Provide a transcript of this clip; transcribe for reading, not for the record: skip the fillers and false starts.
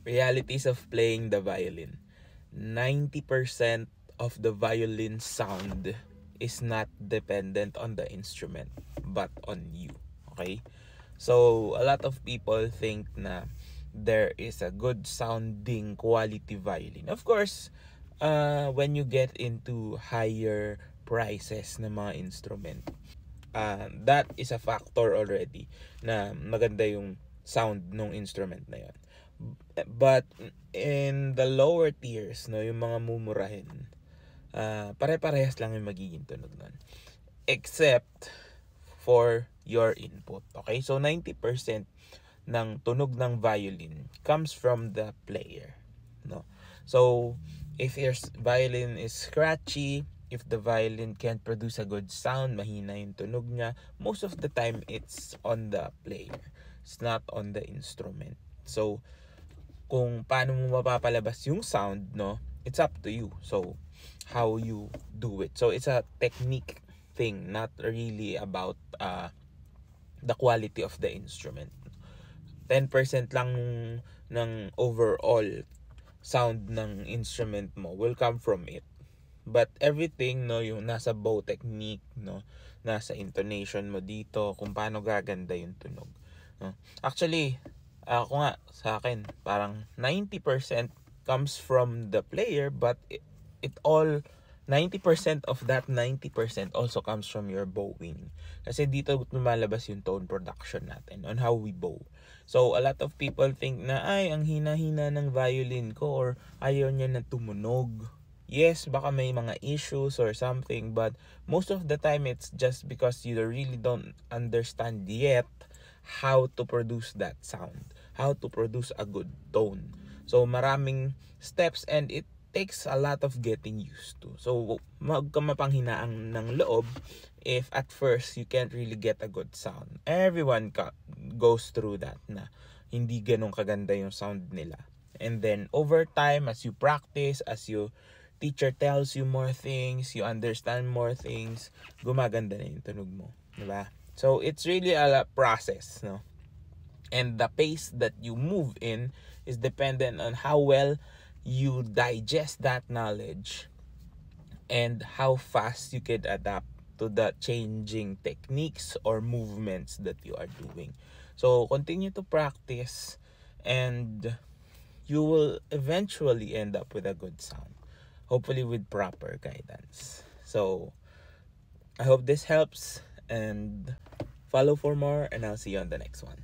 realities of playing the violin. 90% of the violin sound is not dependent on the instrument, but on you. Okay? So, a lot of people think na there is a good sounding quality violin. Of course, when you get into higher prices na mga instrument, that is a factor already na maganda yung sound ng instrument na yon. But in the lower tiers, no, yung mga mumurahin, pare-parehas lang yung magiging tunog nun. Except for your input. Okay? So 90% ng tunog ng violin comes from the player, no? So if your violin is scratchy, if the violin can't produce a good sound, mahina yung tunog niya, most of the time it's on the player. It's not on the instrument. So kung paano mo mapapalabas yung sound, no, it's up to you. So how you do it. So it's a technique thing, not really about the quality of the instrument. 10% lang ng overall sound ng instrument mo will come from it. But everything, no, yung nasa bow technique, no, nasa intonation mo dito, kung paano gaganda yung tunog. No? Actually, ako nga, sa akin, parang 90% comes from the player, but it all 90% of that 90% also comes from your bowing. Kasi dito lumalabas yung tone production natin on how we bow. So, a lot of people think na, ay, ang hina-hina ng violin ko or ayaw niya na tumunog. Yes, baka may mga issues or something, but most of the time it's just because you really don't understand yet how to produce that sound, how to produce a good tone. So, maraming steps and it takes a lot of getting used to. So, magkamapanghinaang ng loob if at first you can't really get a good sound. Everyone goes through that na hindi ganun kaganda yung sound nila. And then, over time, as you practice, as your teacher tells you more things, you understand more things, gumaganda na yung tunog mo. Diba? So, it's really a process, no? And the pace that you move in is dependent on how well you digest that knowledge and how fast you can adapt to the changing techniques or movements that you are doing. So continue to practice and you will eventually end up with a good sound, hopefully with proper guidance. So I hope this helps and follow for more, and I'll see you on the next one.